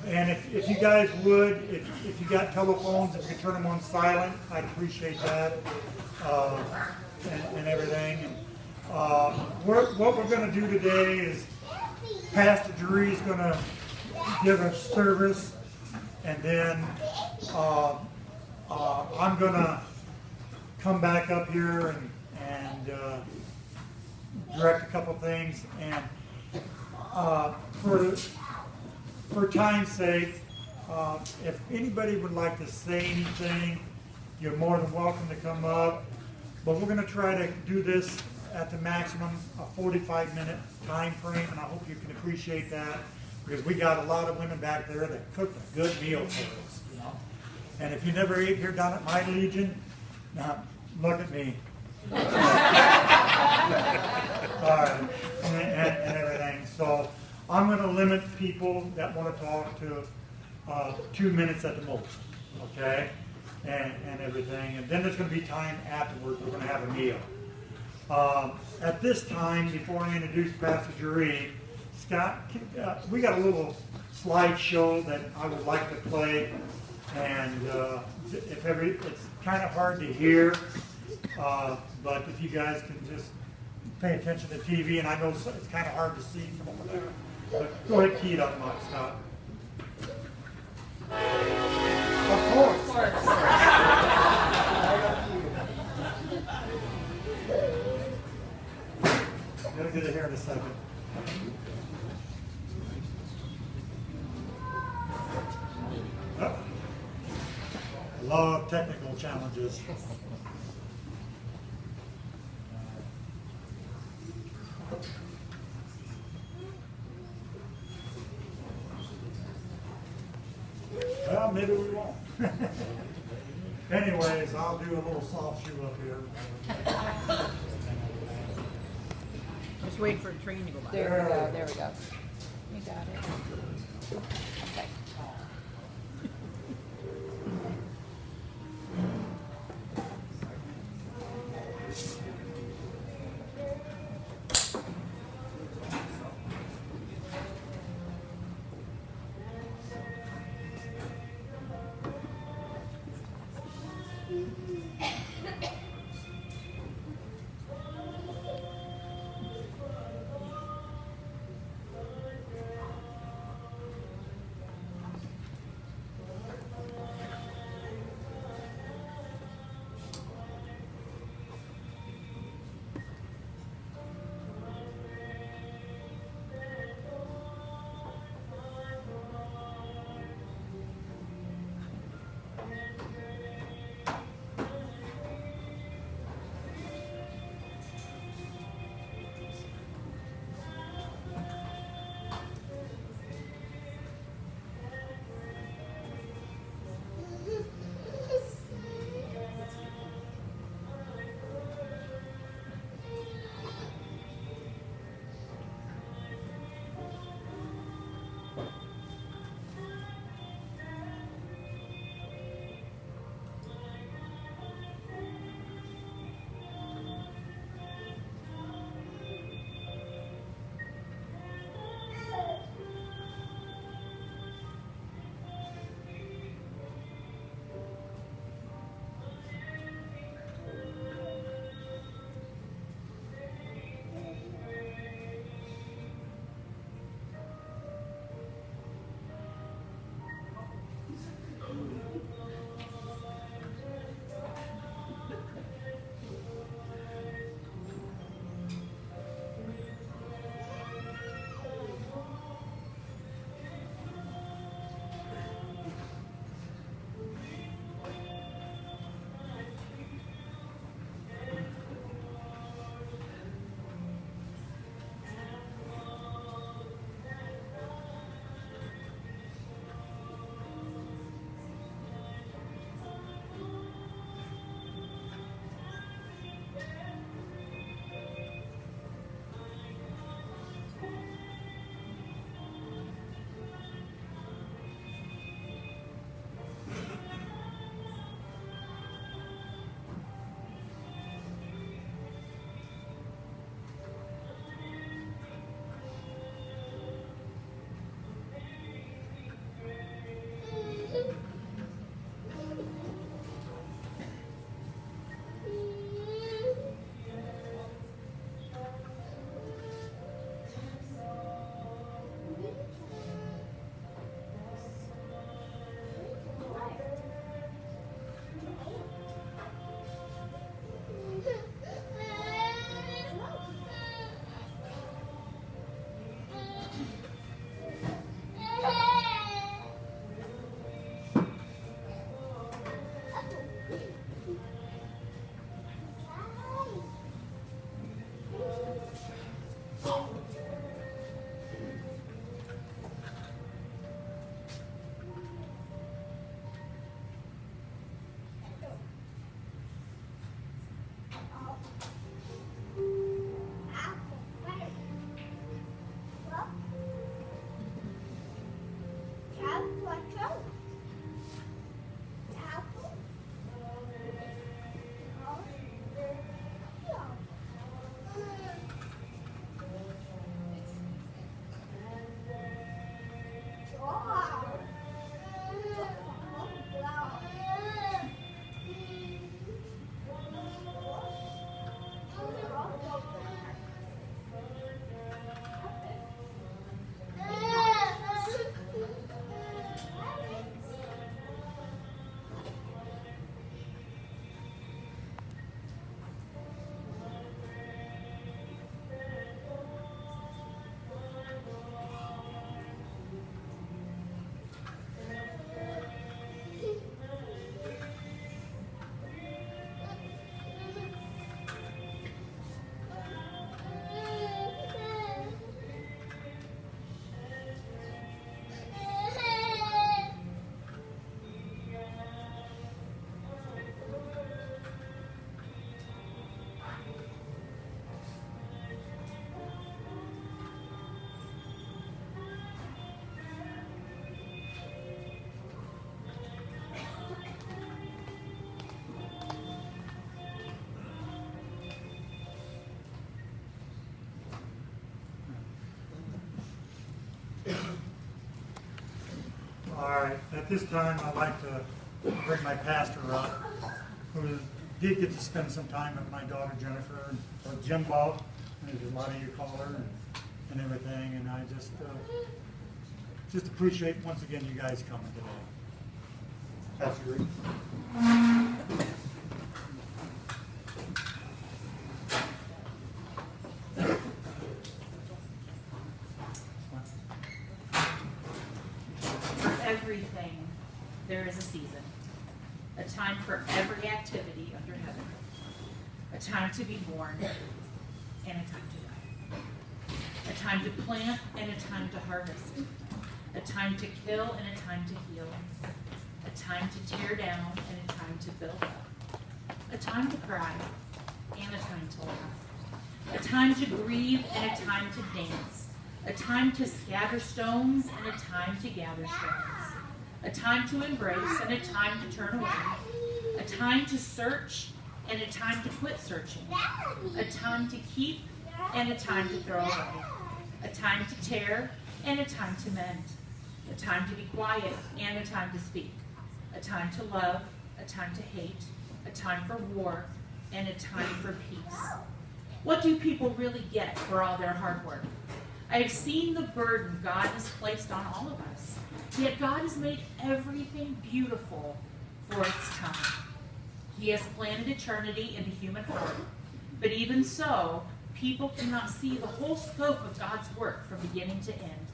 And if you guys would, if you got telephones, if you could turn them on silent, I'd appreciate that, uh, and everything. And, what we're gonna do today is Pastor Drury's gonna give a service, and then I'm gonna come back up here and direct a couple things. And for time's sake, if anybody would like to say anything, you're more than welcome to come up. But we're going to try to do this at the maximum, a 45-minute time frame, and I hope you can appreciate that, because we got a lot of women back there that cooked a good meal for us, you know. And if you never ate here down at my Legion, now look at me. All right, and everything. So I'm going to limit people that want to talk to 2 minutes at the most, okay, and everything. And then there's going to be time afterwards. We're going to have a meal. At this time, before I introduce Pastor Drury, Scott, we got a little slideshow that I would like to play, and it's kind of hard to hear, but if you guys can just pay attention to TV, and I know it's kind of hard to see from over there. But go ahead, key it up, Scott. Of course. We'll get it here in a second. Oh. I love technical challenges. Well, maybe we won't. Anyways, I'll do a little soft shoe up here. Just wait for a train to go by. There we go, there we go. You got it. Okay. All right, at this time, I'd like to bring my pastor up, who did get to spend some time with my daughter Jennifer, or Jimbo, as a lot of you call her, and everything, and I just appreciate, once again, you guys coming today. Pastor Reed. Everything, there is a season, a time for every activity under heaven, a time to be born and a time to die, a time to plant and a time to harvest, a time to kill and a time to heal, a time to tear down and a time to build up, a time to cry and a time to laugh, a time to grieve and a time to dance, a time to scatter stones and a time to gather stones, a time to embrace and a time to turn away, a time to search and a time to quit searching, a time to keep and a time to throw away, a time to tear and a time to mend, a time to be quiet and a time to speak, a time to love, a time to hate, a time for war, and a time for peace. What do people really get for all their hard work? I have seen the burden God has placed on all of us. Yet God has made everything beautiful for its time. He has planted eternity in the human heart. But even so, people cannot see the whole scope of God's work from beginning to end.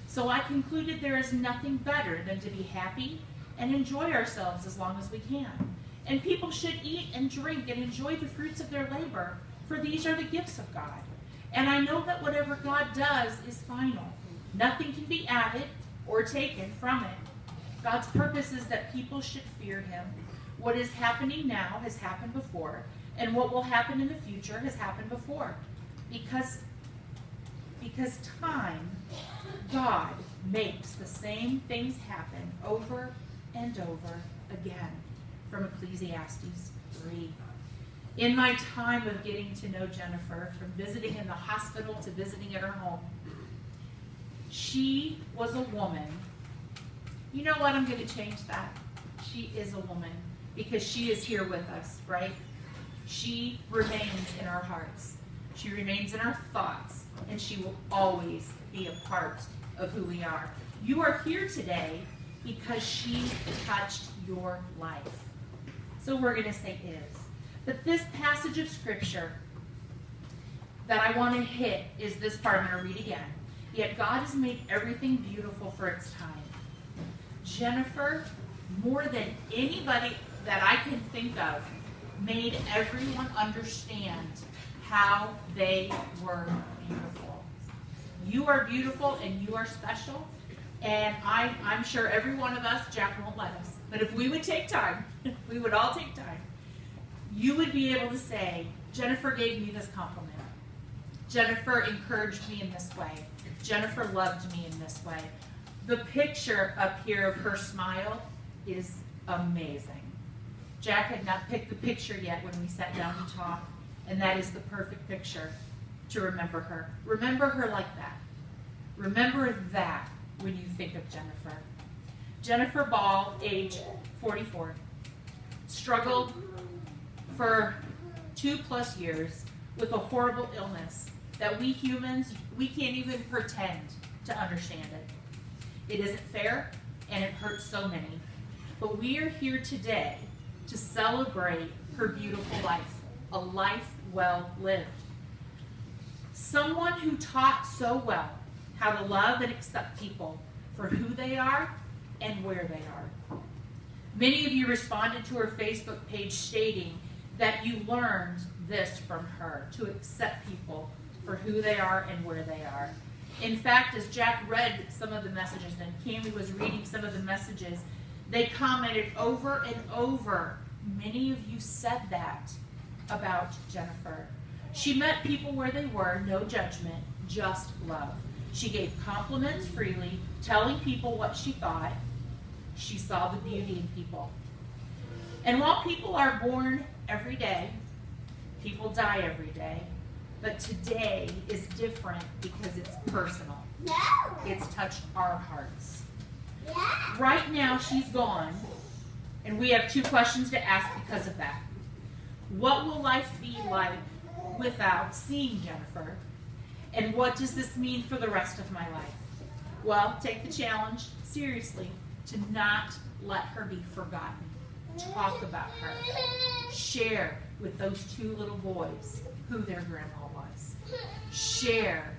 So I concluded there is nothing better than to be happy and enjoy ourselves as long as we can. And people should eat and drink and enjoy the fruits of their labor, for these are the gifts of God. And I know that whatever God does is final. Nothing can be added or taken from it. God's purpose is that people should fear him. What is happening now has happened before, and what will happen in the future has happened before. Because time, God makes the same things happen over and over again. From Ecclesiastes 3. In my time of getting to know Jennifer, from visiting in the hospital to visiting at her home, she was a woman. You know what? I'm going to change that. She is a woman because she is here with us, right? She remains in our hearts. She remains in our thoughts, and she will always be a part of who we are. You are here today because she touched your life. So we're going to say is. But this passage of Scripture that I want to hit is this part. I'm going to read again. Yet God has made everything beautiful for its time. Jennifer, more than anybody that I can think of, made everyone understand how they were beautiful. You are beautiful and you are special. And I'm sure every one of us, Jack won't let us, but if we would take time, if we would all take time, you would be able to say, Jennifer gave me this compliment. Jennifer encouraged me in this way. Jennifer loved me in this way. The picture up here of her smile is amazing. Jack had not picked the picture yet when we sat down to talk, and that is the perfect picture to remember her. Remember her like that. Remember that when you think of Jennifer. Jennifer Ball, age 44, struggled for 2+ years with a horrible illness that we humans, we can't even pretend to understand it. It isn't fair, and it hurts so many. But we are here today to celebrate her beautiful life, a life well lived. Someone who taught so well how to love and accept people for who they are and where they are. Many of you responded to her Facebook page stating that you learned this from her, to accept people for who they are and where they are. In fact, as Jack read some of the messages and Cammie was reading some of the messages, they commented over and over. Many of you said that about Jennifer. She met people where they were, no judgment, just love. She gave compliments freely, telling people what she thought. She saw the beauty in people. And while people are born every day, people die every day, but today is different because it's personal. It's touched our hearts. Right now, she's gone, and we have 2 questions to ask because of that. What will life be like without seeing Jennifer? And what does this mean for the rest of my life? Well, take the challenge seriously to not let her be forgotten. Talk about her. Share with those 2 little boys who their grandma was. Share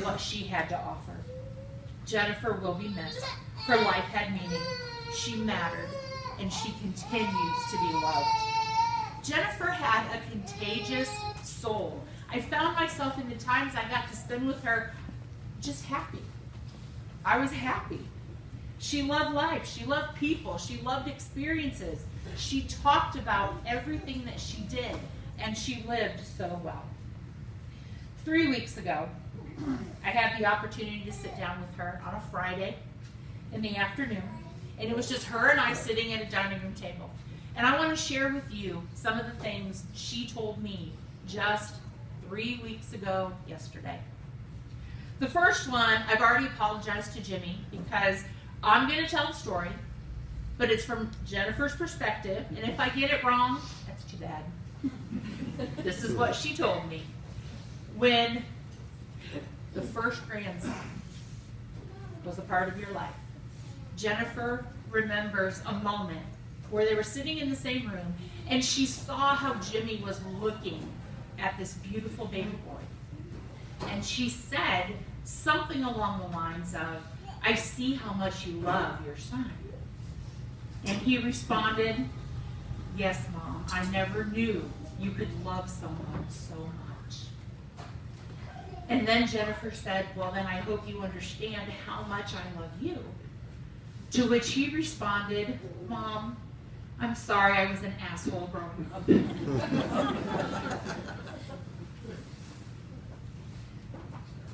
what she had to offer. Jennifer will be missed. Her life had meaning. She mattered, and she continues to be loved. Jennifer had a contagious soul. I found myself in the times I got to spend with her just happy. I was happy. She loved life. She loved people. She loved experiences. She talked about everything that she did, and she lived so well. 3 weeks ago, I had the opportunity to sit down with her on a Friday in the afternoon, and it was just her and I sitting at a dining room table. And I want to share with you some of the things she told me just 3 weeks ago yesterday. The first one, I've already apologized to Jimmy because I'm going to tell the story, but it's from Jennifer's perspective, and if I get it wrong, that's too bad. This is what she told me. When the first grandson was a part of your life, Jennifer remembers a moment where they were sitting in the same room, and she saw how Jimmy was looking at this beautiful baby boy. And she said something along the lines of, "I see how much you love your son." And he responded, "Yes, Mom, I never knew you could love someone so much." And then Jennifer said, "Well, then I hope you understand how much I love you." To which he responded, "Mom, I'm sorry I was an asshole growing up."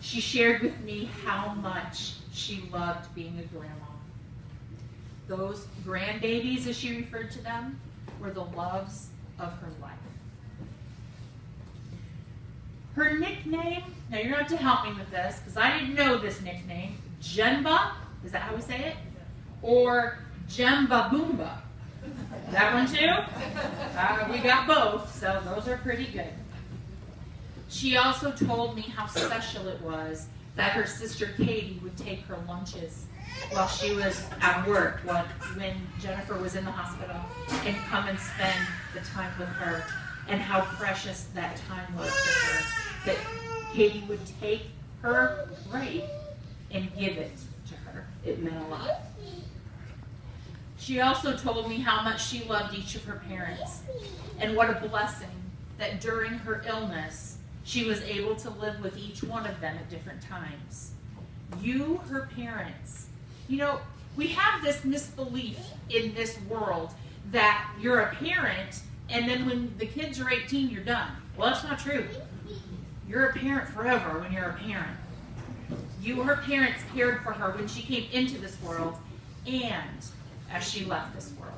She shared with me how much she loved being a grandma. Those grandbabies, as she referred to them, were the loves of her life. Her nickname, now you're going to have to help me with this, because I didn't know this nickname, Jenba, is that how we say it? Or Jemba Boomba. That one too? We got both, so those are pretty good. She also told me how special it was that her sister Katie would take her lunches while she was at work, when Jennifer was in the hospital, and come and spend the time with her, and how precious that time was to her, that Katie would take her break and give it to her. It meant a lot. She also told me how much she loved each of her parents, and what a blessing that during her illness, she was able to live with each one of them at different times. You, her parents, you know, we have this misbelief in this world that you're a parent, and then when the kids are 18, you're done. Well, that's not true. You're a parent forever when you're a parent. You, her parents, cared for her when she came into this world and as she left this world.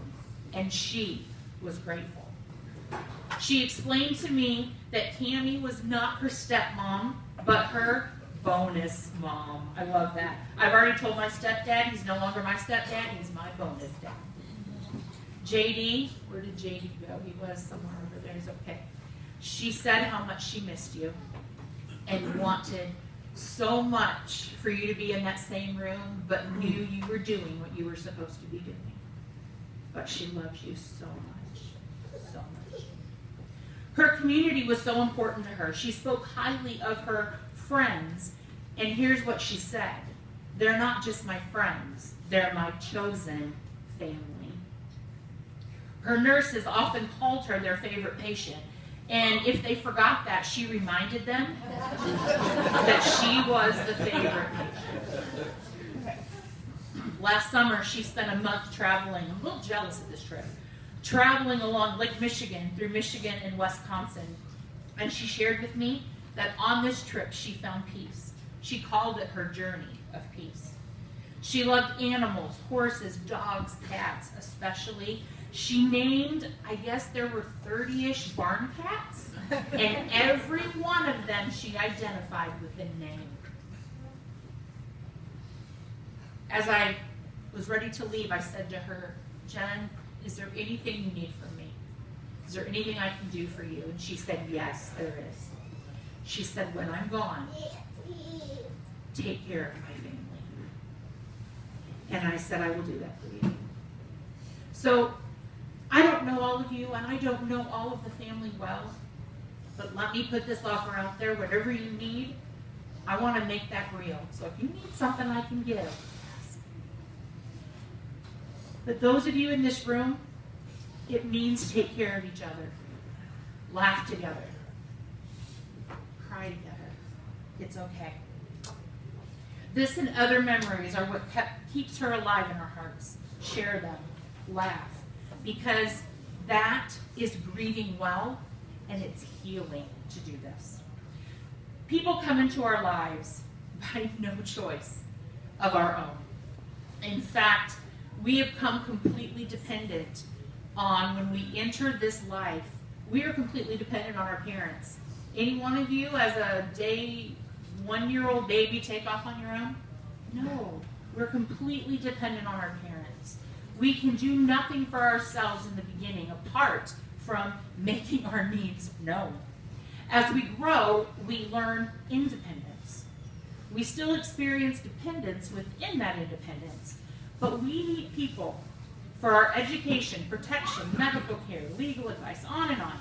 And she was grateful. She explained to me that Cammie was not her stepmom, but her bonus mom. I love that. I've already told my stepdad he's no longer my stepdad, he's my bonus dad. JD, where did JD go? He was somewhere over there. He's okay. She said how much she missed you and wanted so much for you to be in that same room, but knew you were doing what you were supposed to be doing. But she loves you so much, so much. Her community was so important to her. She spoke highly of her friends, and here's what she said. They're not just my friends, they're my chosen family. Her nurses often called her their favorite patient, and if they forgot that, she reminded them that she was the favorite patient. Last summer, she spent a month traveling. I'm a little jealous of this trip. Traveling along Lake Michigan, through Michigan and Wisconsin. And she shared with me that on this trip, she found peace. She called it her journey of peace. She loved animals, horses, dogs, cats, especially. She named, I guess there were 30-ish barn cats, and every one of them she identified with a name. As I was ready to leave, I said to her, Jen, is there anything you need from me? Is there anything I can do for you? And she said, yes, there is. She said, when I'm gone, take care of my family. And I said, I will do that for you. So, I don't know all of you, and I don't know all of the family well, but let me put this offer out there. Whatever you need, I want to make that real. So if you need something I can give, ask. But those of you in this room, it means take care of each other. Laugh together. Cry together. It's okay. This and other memories are what keeps her alive in our hearts. Share them. Laugh. Because that is grieving well, and it's healing to do this. People come into our lives by no choice of our own. In fact, we have come completely dependent on, when we enter this life, we are completely dependent on our parents. Any one of you, as a day 1-year-old baby, take off on your own? No, we're completely dependent on our parents. We can do nothing for ourselves in the beginning apart from making our needs known. As we grow, we learn independence. We still experience dependence within that independence, but we need people for our education, protection, medical care, legal advice, on and on.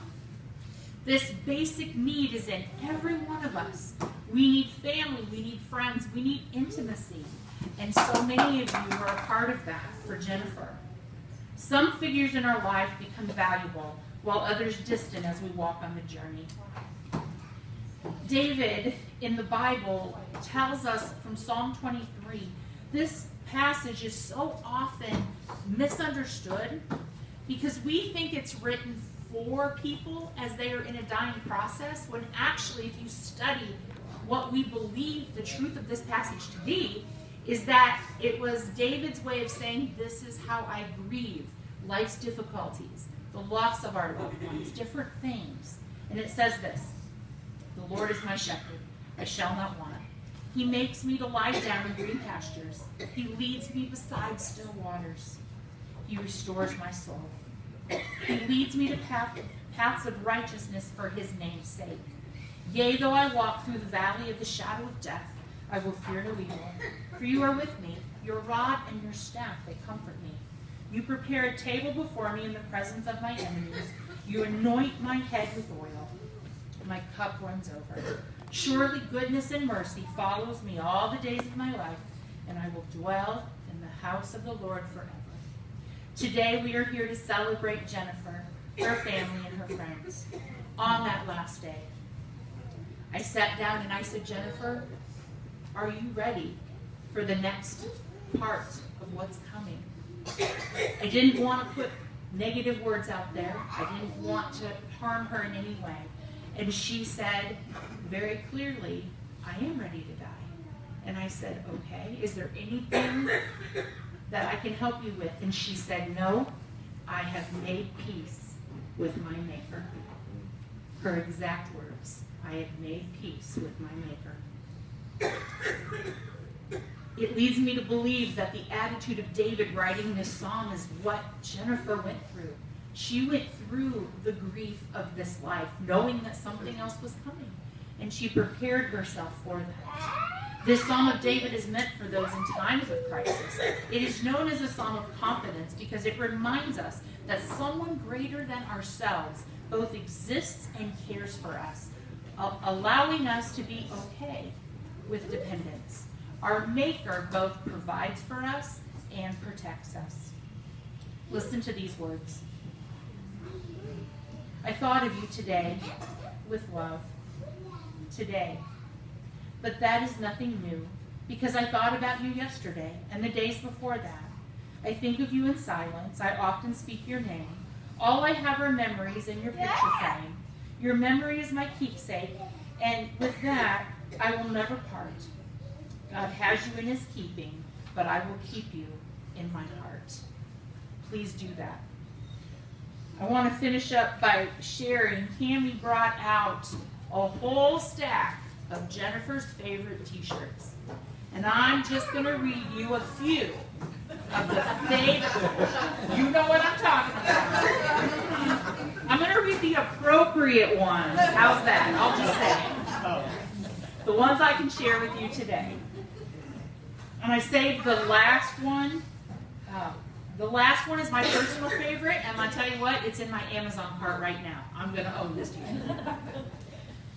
This basic need is in every one of us. We need family, we need friends, we need intimacy. And so many of you are a part of that for Jennifer. Some figures in our life become valuable, while others distant as we walk on the journey. David in the Bible tells us from Psalm 23, this passage is so often misunderstood because we think it's written for people as they are in a dying process, when actually if you study what we believe the truth of this passage to be, is that it was David's way of saying, this is how I grieve life's difficulties, the loss of our loved ones, different things. And it says this, the Lord is my shepherd, I shall not want. He makes me to lie down in green pastures. He leads me beside still waters. He restores my soul. He leads me to paths of righteousness for his name's sake. Yea, though I walk through the valley of the shadow of death, I will fear no evil. For you are with me. Your rod and your staff, they comfort me. You prepare a table before me in the presence of my enemies. You anoint my head with oil. My cup runs over. Surely goodness and mercy follows me all the days of my life, and I will dwell in the house of the Lord forever. Today we are here to celebrate Jennifer, her family, and her friends on that last day. I sat down and I said, Jennifer, are you ready for the next part of what's coming? I didn't want to put negative words out there. I didn't want to harm her in any way. And she said very clearly, I am ready to die. And I said, okay, is there anything that I can help you with? And she said, no, I have made peace with my Maker. Her exact words, I have made peace with my Maker. It leads me to believe that the attitude of David writing this psalm is what Jennifer went through. She went through the grief of this life, knowing that something else was coming, and she prepared herself for that. This Psalm of David is meant for those in times of crisis. It is known as a psalm of confidence because it reminds us that someone greater than ourselves both exists and cares for us, allowing us to be okay with dependence. Our Maker both provides for us and protects us. Listen to these words. I thought of you today with love. Today. But that is nothing new, because I thought about you yesterday and the days before that. I think of you in silence. I often speak your name. All I have are memories in your picture frame. Your memory is my keepsake, and with that, I will never part. God has you in his keeping, but I will keep you in my heart. Please do that. I want to finish up by sharing. Cammie brought out a whole stack of Jennifer's favorite t-shirts. And I'm just going to read you a few of the favorite. You know what I'm talking about. I'm going to read the appropriate ones. How's that? I'll just say. The ones I can share with you today. And I saved the last one. The last one is my personal favorite, and I'll tell you what, it's in my Amazon cart right now. I'm going to own this t-shirt.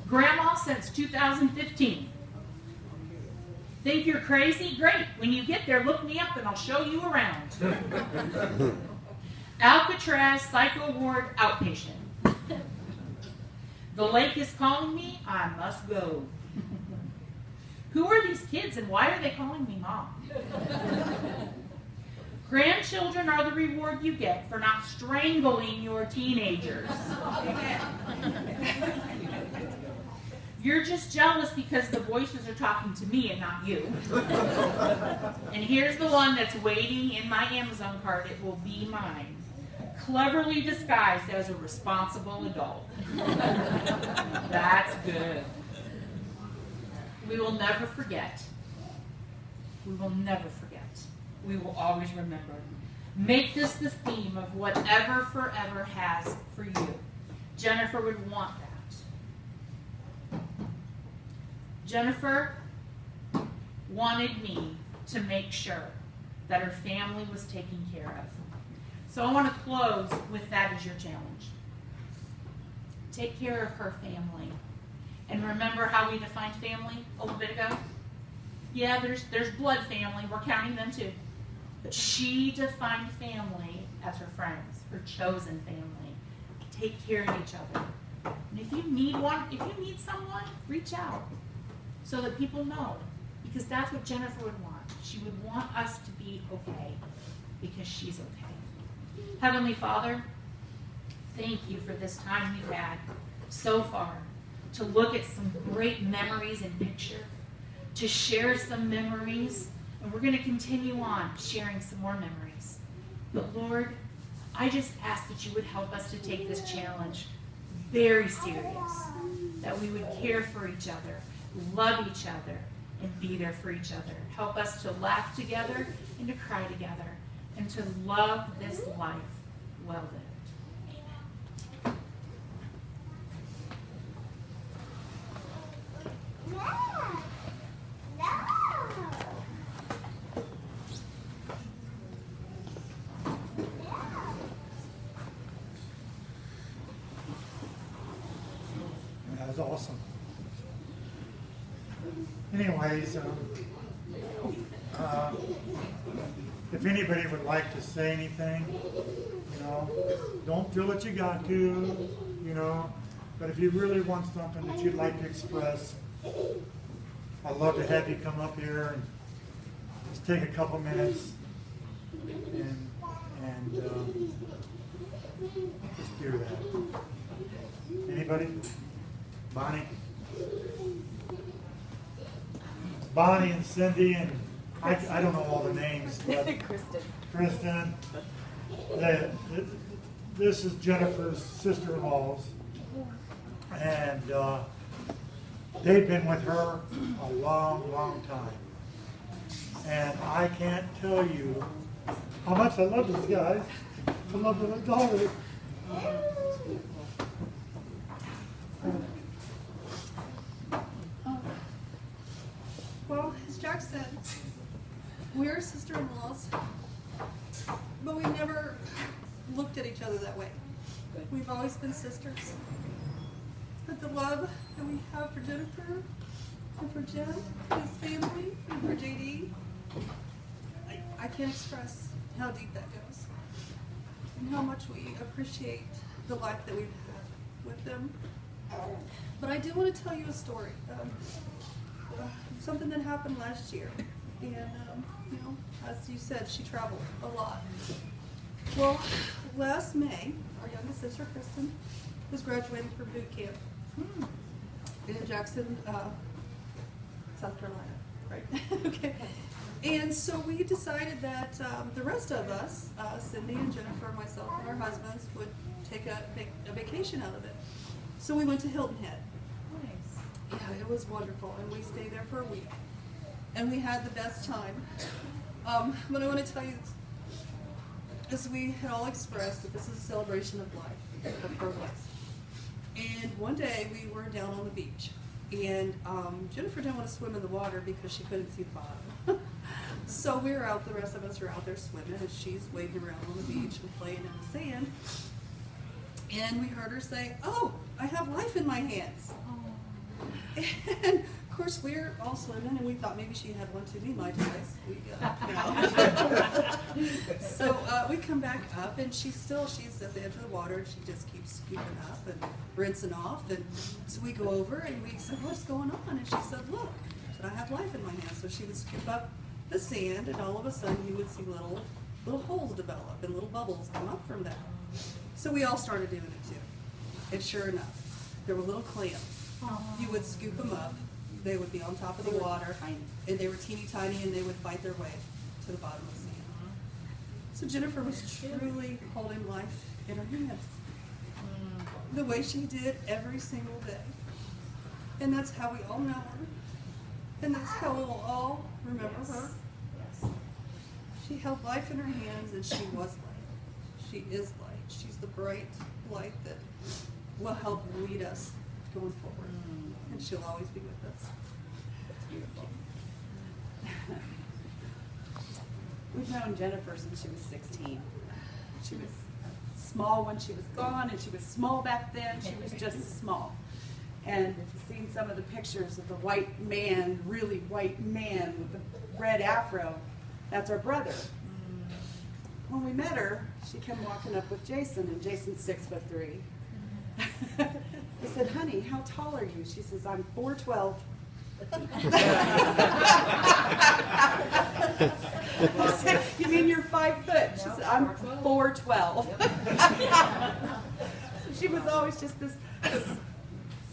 Grandma since 2015. Think you're crazy? Great. When you get there, look me up and I'll show you around. Alcatraz Psycho Ward Outpatient. The lake is calling me. I must go. Who are these kids and why are they calling me mom? Grandchildren are the reward you get for not strangling your teenagers. You're just jealous because the voices are talking to me and not you. And here's the one that's waiting in my Amazon cart. It will be mine. Cleverly disguised as a responsible adult. That's good. We will never forget. We will never forget. We will always remember. Make this the theme of whatever forever has for you. Jennifer would want that. Jennifer wanted me to make sure that her family was taken care of. So I want to close with that as your challenge. Take care of her family. And remember how we defined family a little bit ago? Yeah, there's blood family. We're counting them too. But she defined family as her friends, her chosen family. Take care of each other. And if you need someone, reach out so that people know. Because that's what Jennifer would want. She would want us to be okay because she's okay. Heavenly Father, thank you for this time we've had so far to look at some great memories and picture, to share some memories, and we're going to continue on sharing some more memories. But Lord, I just ask that you would help us to take this challenge very serious, that we would care for each other, love each other, and be there for each other. Help us to laugh together and to cry together, and to love this life well lived. Amen. That was awesome. Anyways, if anybody would like to say anything, don't feel that you got to, but if you really want something that you'd like to express, I'd love to have you come up here and just take a couple minutes and just do that. Anybody? Bonnie? Bonnie and Cindy and I don't know all the names, but Kristen. Kristen. This is Jennifer's sister-in-laws, and they've been with her a long, long time. And I can't tell you how much I love these guys. I love their daughter. Well, as Jack said, we're sister-in-laws, but we never looked at each other that way. We've always been sisters. But the love that we have for Jennifer and for Jen, his family, and for JD, I can't express how deep that goes and how much we appreciate the life that we've had with them. But I do want to tell you a story. Something that happened last year. And, you know, as you said, she traveled a lot. Well, last May, our youngest sister, Kristen, was graduating from boot camp in Jackson, South Carolina, right? Okay. And so we decided that the rest of us, Cindy and Jennifer, myself, and our husbands, would take a vacation out of it. So we went to Hilton Head. Nice. Yeah, it was wonderful, and we stayed there for a week, and we had the best time. But I want to tell you, as we had all expressed, that this is a celebration of life, of her life. And one day we were down on the beach, and Jennifer didn't want to swim in the water because she couldn't see the bottom. So we were out, the rest of us were out there swimming, and she's wading around on the beach and playing in the sand. And we heard her say, "Oh, I have life in my hands." And of course, we're all swimming, and we thought maybe she had one too many Mai Tais. So we come back up, and she's at the edge of the water, and she just keeps scooping up and rinsing off. And so we go over, and we said, "What's going on?" And she said, "Look, I have life in my hands." So she would scoop up the sand, and all of a sudden, you would see little holes develop and little bubbles come up from that. So we all started doing it too. And sure enough, there were little clams. You would scoop them up. They would be on top of the water, and they were teeny tiny, and they would fight their way to the bottom of the sand. So Jennifer was truly holding life in her hands, the way she did every single day. And that's how we all know her, and that's how we will all remember her. Yes. She held life in her hands, and she was light. She is light. She's the bright light that will help lead us going forward. And she'll always be with us. That's beautiful. We've known Jennifer since she was 16. She was small when she was gone, and she was small back then. She was just small. And if you've seen some of the pictures of the white man, really white man with the red afro, that's our brother. When we met her, she came walking up with Jason, and Jason's 6'3". I said, "Honey, how tall are you?" She says, "I'm 4'12". I said, "You mean you're 5 foot?" She said, "I'm 4'12". She was always just this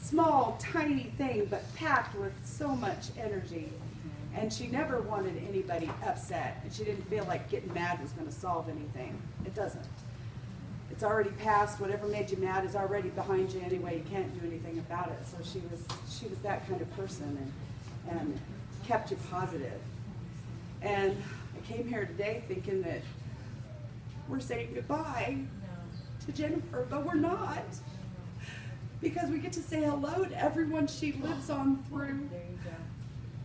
small, tiny thing, but packed with so much energy. And she never wanted anybody upset, and she didn't feel like getting mad was going to solve anything. It doesn't. It's already past. Whatever made you mad is already behind you anyway. You can't do anything about it. So she was that kind of person, and kept you positive. And I came here today thinking that we're saying goodbye to Jennifer, but we're not, because we get to say hello to everyone she lives on through. There you go.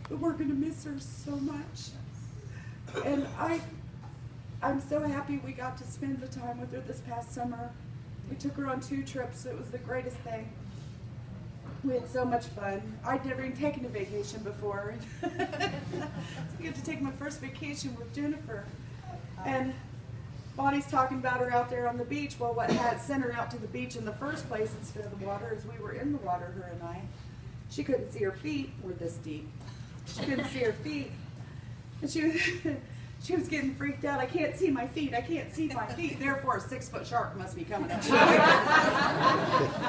But we're going to miss her so much. And I'm so happy we got to spend the time with her this past summer. We took her on 2 trips. It was the greatest thing. We had so much fun. I'd never even taken a vacation before. So I get to take my first vacation with Jennifer. And Bonnie's talking about her out there on the beach. Well, what had sent her out to the beach in the first place instead of the water is we were in the water, her and I. She couldn't see her feet. We're this deep. She couldn't see her feet. And She was getting freaked out. I can't see my feet. I can't see my feet. Therefore, a 6-foot shark must be coming up.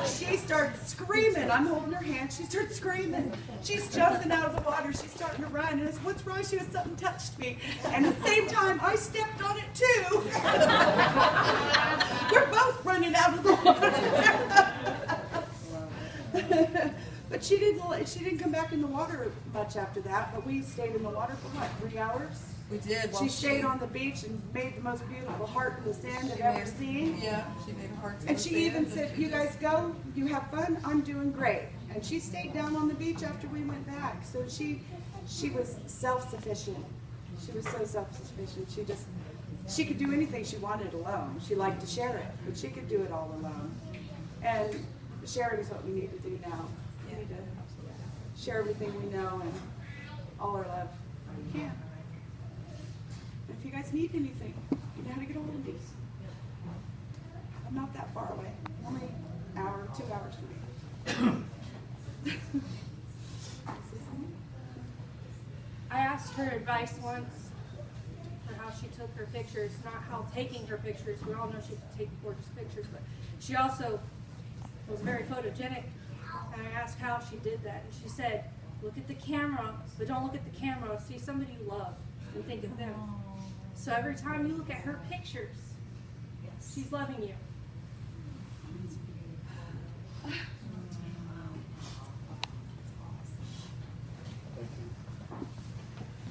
She started screaming. I'm holding her hand. She started screaming. She's jumping out of the water. She's starting to run. And I said, what's wrong? She was, something touched me. And at the same time, I stepped on it too. We're both running out of the water. But she didn't come back in the water much after that. But we stayed in the water for what, 3 hours? We did. She stayed on the beach and made the most beautiful heart in the sand I've ever seen. Yeah, she made hearts. And she even said, you guys go, you have fun, I'm doing great. And she stayed down on the beach after we went back. So she was self-sufficient. She was so self-sufficient. She could do anything she wanted alone. She liked to share it, but she could do it all alone. And sharing is what we need to do now. We need to share everything we know and all our love. We can. If you guys need anything, you know how to get a hold of me. I'm not that far away. Only an hour, 2 hours from me. I asked her advice once for how she took her pictures, not how taking her pictures. We all know she could take gorgeous pictures, but she also was very photogenic. And I asked how she did that, and she said, look at the camera, but don't look at the camera. See somebody you love and think of them. So every time you look at her pictures, she's loving you.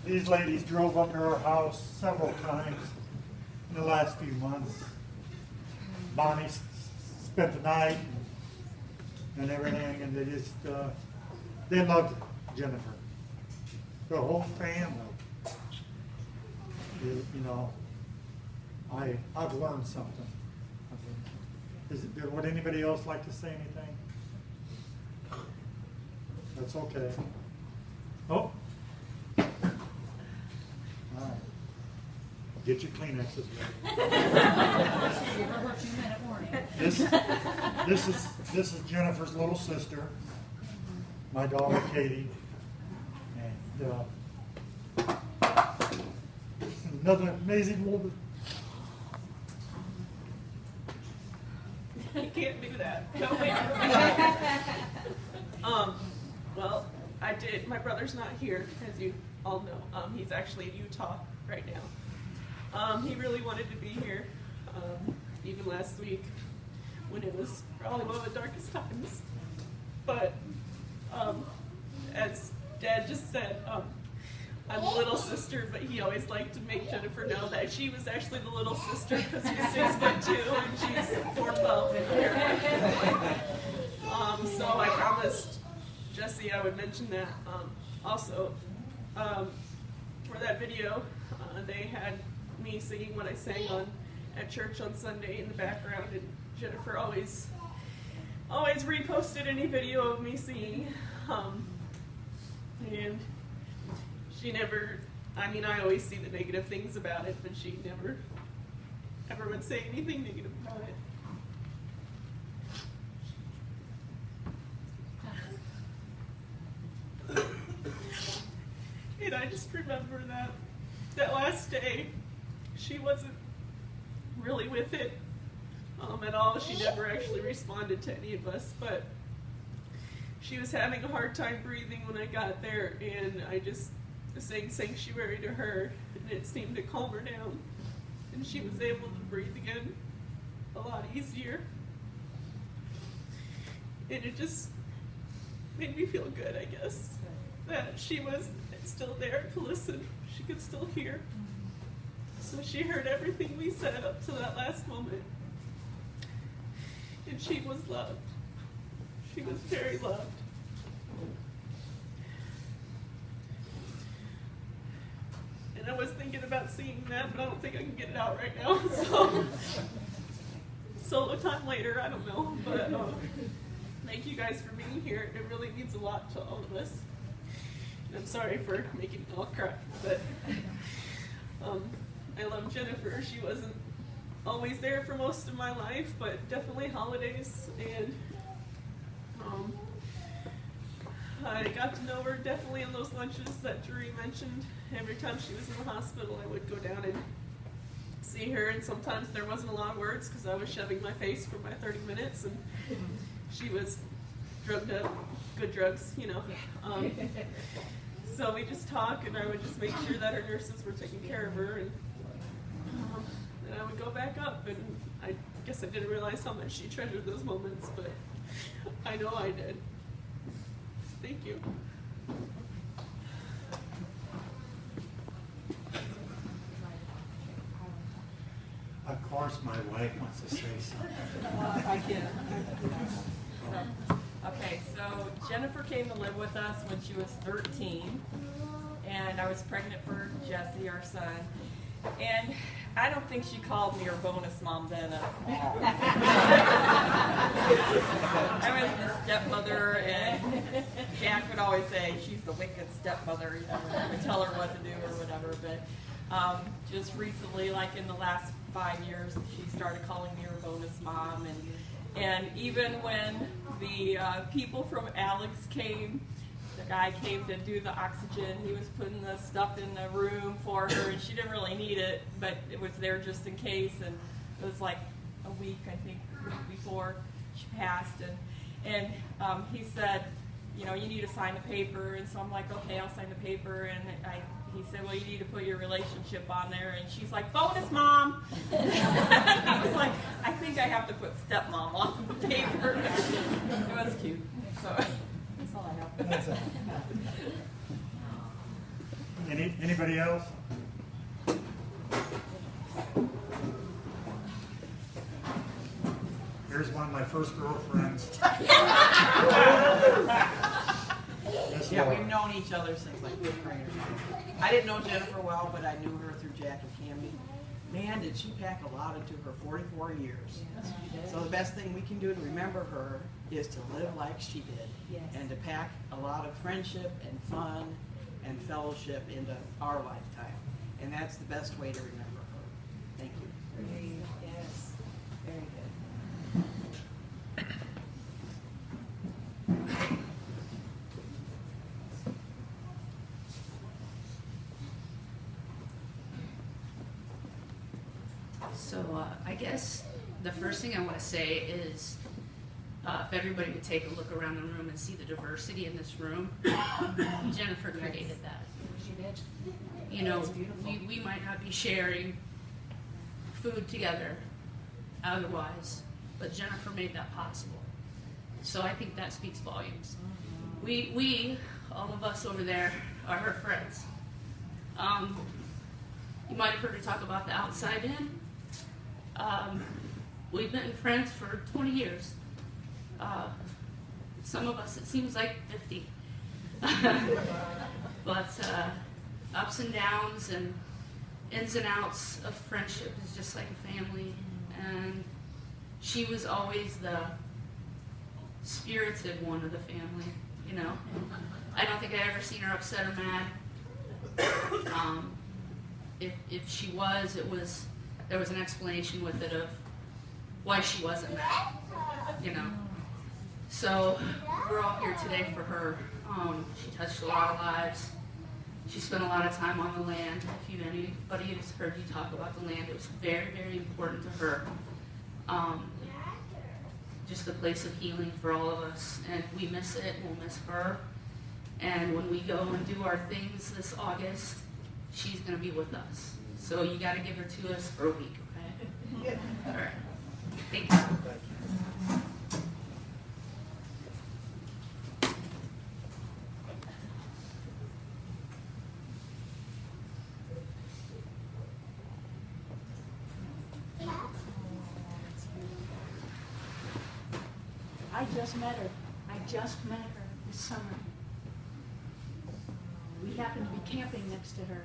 These ladies drove up to her house several times in the last few months. Bonnie spent the night and everything, and they loved Jennifer. The whole family. You know, I've learned something. Would anybody else like to say anything? That's okay. Oh. All right. Get your Kleenexes ready. Give her her 2-minute warning. This is Jennifer's little sister, my daughter Katie, and another amazing woman. You can't do that. No way. Well, I did. My brother's not here, as you all know. He's actually in Utah right now. He really wanted to be here, even last week, when it was probably one of the darkest times. But as Dad just said, I'm the little sister, but he always liked to make Jennifer know that she was actually the little sister because he's 6'2" and she's 4'12" and so I promised Jesse I would mention that. Also, for that video, they had me singing what I sang at church on Sunday in the background, and Jennifer always reposted any video of me singing, and she never, I always see the negative things about it, but she never, ever would say anything negative about it. And I just remember that last day, she wasn't really with it at all. She never actually responded to any of us, but she was having a hard time breathing when I got there, and I just sang Sanctuary to her, and it seemed to calm her down, and she was able to breathe again a lot easier. And it just made me feel good, I guess, that she was still there to listen. She could still hear. So she heard everything we said up to that last moment. And she was loved. She was very loved. And I was thinking about singing that, but I don't think I can get it out right now. So, solo time later, I don't know. But thank you guys for being here. It really means a lot to all of us. And I'm sorry for making you all cry, but I love Jennifer. She wasn't always there for most of my life, but definitely holidays. And I got to know her definitely on those lunches that Jeree mentioned. every time she was in the hospital, I would go down and see her, and sometimes there wasn't a lot of words because I was shoving my face for my 30 minutes, and she was drugged up, good drugs, you know. So we just talk, and I would just make sure that her nurses were taking care of her, and then I would go back up, and I guess I didn't realize how much she treasured those moments, but I know I did. Thank you. Of course, my wife wants to say something. I can. Okay, so Jennifer came to live with us when she was 13, and I was pregnant for Jesse, our son. And I don't think she called me her bonus mom then. I was the stepmother, and Jack would always say she's the wicked stepmother, you know, would tell her what to do or whatever. But just recently, like in the last 5 years, she started calling me her bonus mom, and even when the people from Alex came, the guy came to do the oxygen, he was putting the stuff in the room for her, and she didn't really need it, but it was there just in case, and it was like a week, I think, before she passed, and he said, you know, you need to sign the paper, and so I'm like, okay, I'll sign the paper, and he said, well, you need to put your relationship on there, and she's like, bonus mom! I was like, I think I have to put stepmom on the paper. It was cute, so that's all I have. Anybody else? Here's one of my first girlfriends. Miss Yeah, Laura. we've known each other since like 5th grade. I didn't know Jennifer well, but I knew her through Jack and Cammy. Man, did she pack a lot into her 44 years. So the best thing we can do to remember her is to live like she did. Yes. And to pack a lot of friendship and fun and fellowship into our lifetime. And that's the best way to remember her. Thank you. Yes, very good. So I guess the first thing I want to say is if everybody would take a look around the room and see the diversity in this room, Jennifer created that. She did. You know, That's beautiful. we might not be sharing food together otherwise, but Jennifer made that possible. So I think that speaks volumes. We all of us over there, are her friends. You might have heard her talk about the outside in. We've been friends for 20 years. Some of us, it seems like 50. But ups and downs and ins and outs of friendship is just like a family. And she was always the spirited one of the family, you know. I don't think I ever seen her upset or mad. If she was, there was an explanation with it of why she wasn't mad, you know. So we're all here today for her. She touched a lot of lives. She spent a lot of time on the land. If anybody has heard you talk about the land, it was very, very important to her. Just a place of healing for all of us, and we miss it. We'll miss her. And when we go and do our things this August, she's going to be with us. So you got to give her to us for a week, okay? All right. Thank you. I just met her. This summer. We happened to be camping next to her,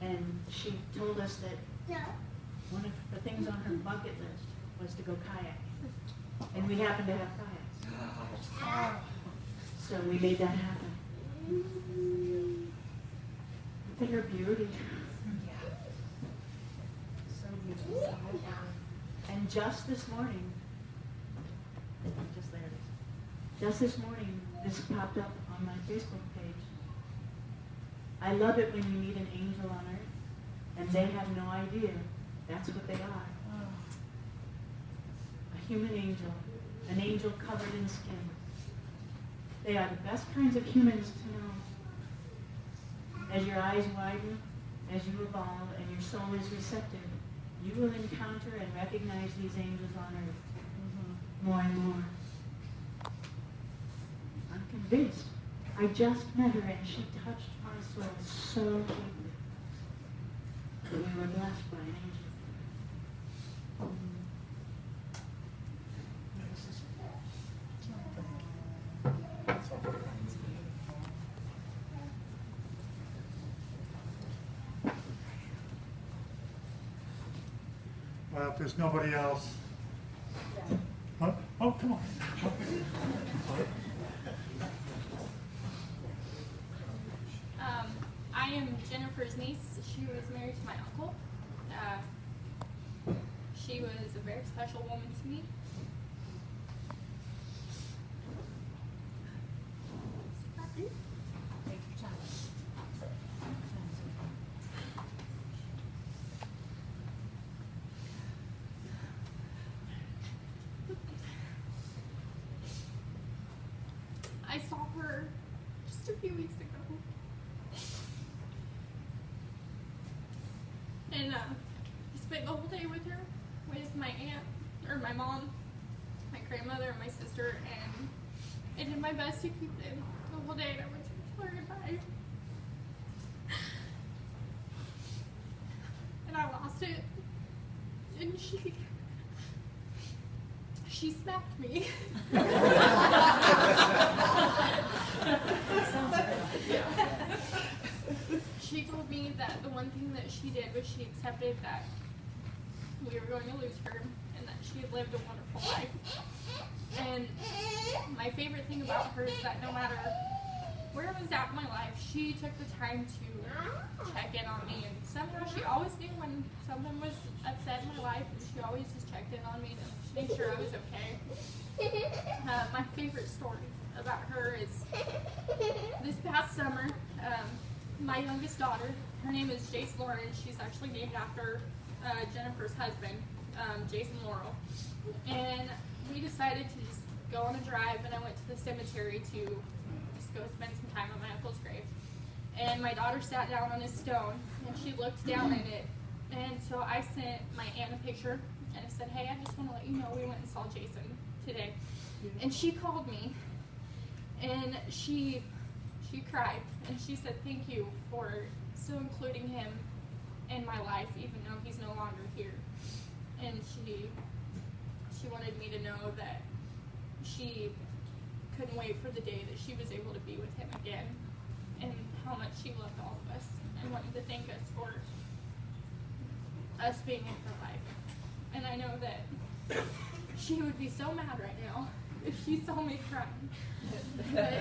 and she told us that one of the things on her bucket list was to go kayaking, and we happened to have kayaks. So we made that happen. Look at her beauty. So beautiful. And just this morning, just there it is. Just this morning, this popped up on my Facebook page. I love it when you meet an angel on earth and they have no idea that's what they are. A human angel, an angel covered in skin. They are the best kinds of humans to know. As your eyes widen, as you evolve, and your soul is receptive, you will encounter and recognize these angels on earth more and more. I'm convinced. I just met her and she touched my soul so deeply that we were blessed by an angel. This is Well, if there's nobody else. Huh? Oh, come on. I am Jennifer's niece. She was married to my uncle. She was a very special woman to me. I saw her just a few weeks ago. And I spent the whole day with her, with my aunt, or my mom, my grandmother, and my sister, and I did my best to keep them the whole day, and I went to tell her goodbye. And I lost it, and she smacked me. She told me that the one thing that she did was she accepted that we were going to lose her and that she had lived a wonderful life. And my favorite thing about her is that no matter where I was at in my life, she took the time to check in on me. And somehow she always knew when something was upset in my life, and she always just checked in on me to make sure I was okay. My favorite story about her is this past summer, my youngest daughter, her name is Jace Lauren. She's actually named after Jennifer's husband, Jason Laurel. And we decided to just go on a drive, and I went to the cemetery to just go spend some time on my uncle's grave. And my daughter sat down on his stone, and she looked down at it. And so I sent my aunt a picture, and I said, hey, I just want to let you know we went and saw Jason today. And she called me, and she cried, and she said thank you for still including him in my life, even though he's no longer here. And she wanted me to know that she couldn't wait for the day that she was able to be with him again, and how much she loved all of us, and wanted to thank us for us being in her life. And I know that she would be so mad right now if she saw me crying. But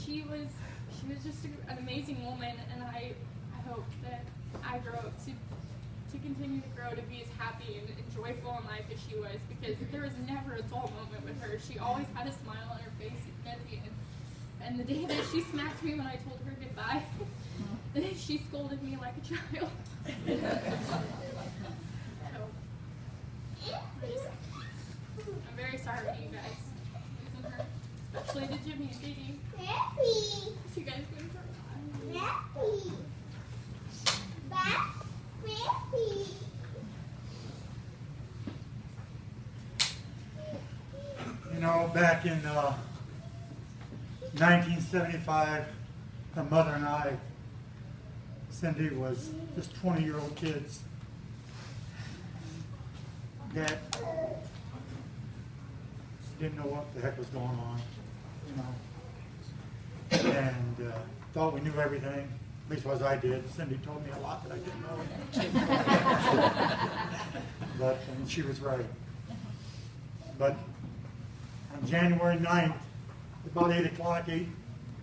she was just an amazing woman, and I hope that I grow up to continue to grow to be as happy and joyful in life as she was, because there was never a dull moment with her. She always had a smile on her face at the end. And the day that she smacked me when I told her goodbye, she scolded me like a child. I'm very sorry to you guys, losing her, especially to Jimmy and Dee Dee. You guys been through a lot. You know, back in 1975, the mother and I, Cindy, was just 20-year-old kids that didn't know what the heck was going on, you know, and thought we knew everything. At least was I did. Cindy told me a lot that I didn't know. But and she was right. But on January 9th, about 8 o'clock,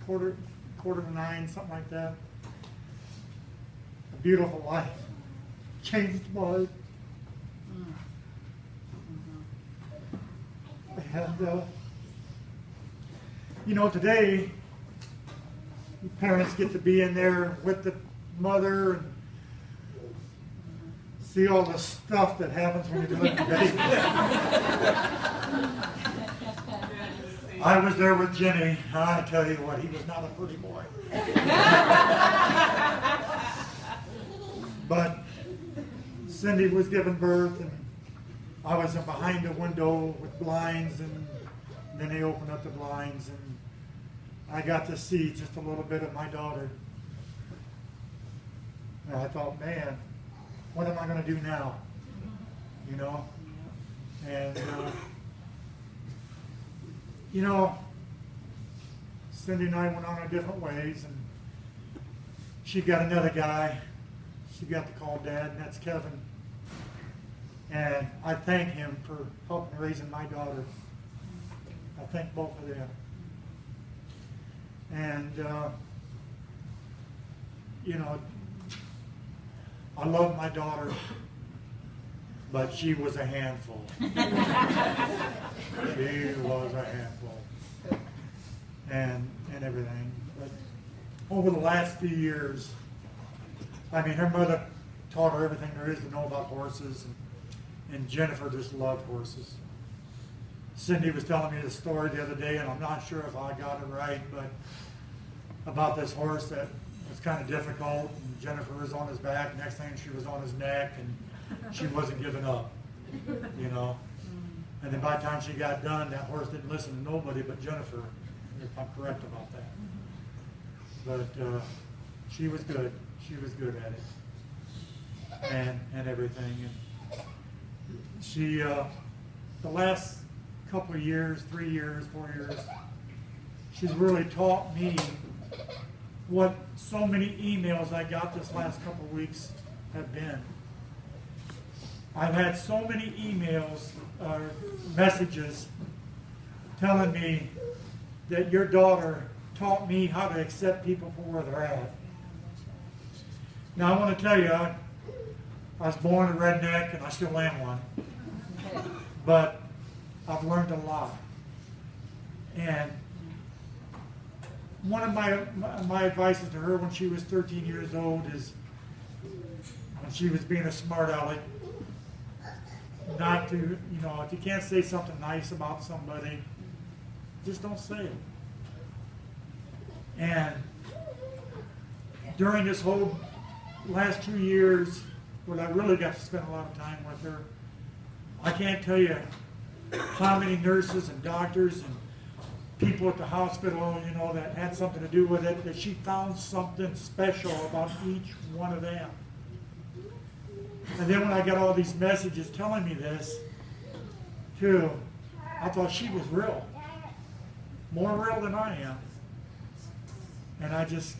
quarter to 9, something like that, a beautiful life changed my life. And, you know, today, parents get to be in there with the mother and see all the stuff that happens when you deliver the baby. I was there with Jenny. I tell you what, he was not a pretty boy. But Cindy was giving birth, and I was in behind the window with blinds, and then they opened up the blinds, and I got to see just a little bit of my daughter. And I thought, man, what am I going to do now? You know? And, you know, Cindy and I went on our different ways, and she got another guy. She got to call Dad, and that's Kevin. And I thank him for helping raising my daughter. I thank both of them. And, you know, I love my daughter, but she was a handful. She was a handful. And everything. But over the last few years, I mean, her mother taught her everything there is to know about horses, and Jennifer just loved horses. Cindy was telling me the story the other day, and I'm not sure if I got it right, but about this horse that was kind of difficult, and Jennifer was on his back, next thing she was on his neck, and she wasn't giving up, you know. And then by the time she got done, that horse didn't listen to nobody but Jennifer, if I'm correct about that. But she was good. She was good at it, and everything. And she, the last couple of years, 3 years, 4 years, she's really taught me what so many emails I got this last couple of weeks have been. I've had so many emails or messages telling me that your daughter taught me how to accept people for where they're at. Now I want to tell you, I was born a redneck, and I still am one. But I've learned a lot. And one of my advices to her when she was 13 years old is, when she was being a smart aleck, not to, you know, if you can't say something nice about somebody, just don't say it. And during this whole last 2 years, when I really got to spend a lot of time with her, I can't tell you how many nurses and doctors and people at the hospital, you know, that had something to do with it, that she found something special about each one of them. And then when I got all these messages telling me this, too, I thought she was real. More real than I am. And I just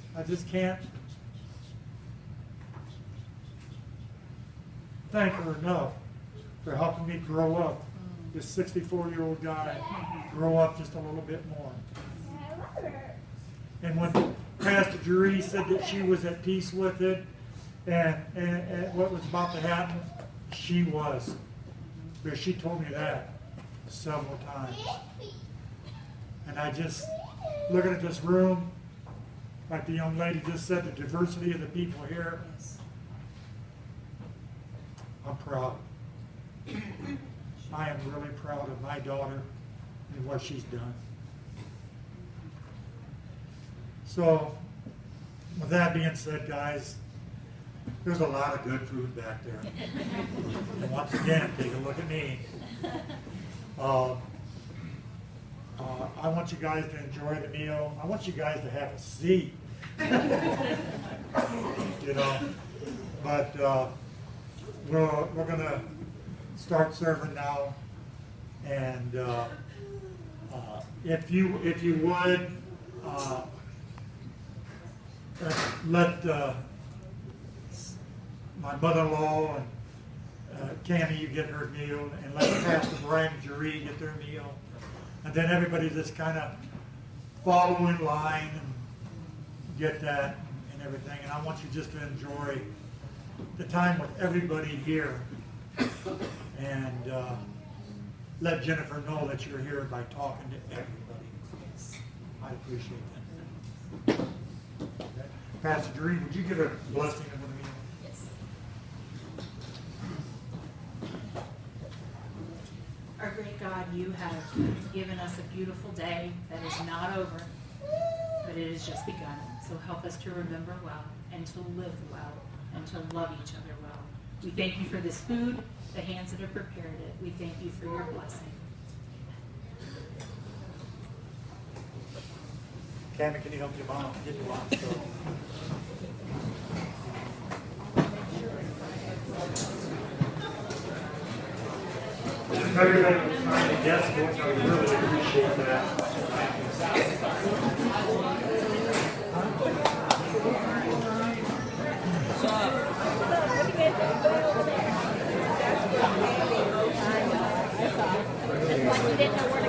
can't thank her enough for helping me grow up. This 64-year-old guy grow up just a little bit more. And when Pastor Jury said that she was at peace with it and what was about to happen, she was. Because she told me that several times. And I just, looking at this room, like the young lady just said, the diversity of the people here, I'm proud. I am really proud of my daughter and what she's done. So, with that being said, guys, there's a lot of good food back there. And once again, take a look at me. I want you guys to enjoy the meal. I want you guys to have a seat. You know, but we're going to start serving now. And if you would let my mother-in-law and Cammie, you get her meal, and let Pastor Brian and Jeree get their meal. And then everybody just kind of follow in line and get that and everything. And I want you just to enjoy the time with everybody here. And let Jennifer know that you're here by talking to everybody. I appreciate that. Okay. Pastor Drew, would you give a blessing over the meeting? Yes. Our great God, you have given us a beautiful day that is not over, but it has just begun. So help us to remember well and to live well and to love each other well. We thank you for this food, the hands that have prepared it. We thank you for your blessing. Cameron, can you help your mom get your mom? Everybody was trying to guess what I really appreciate that. We didn't know where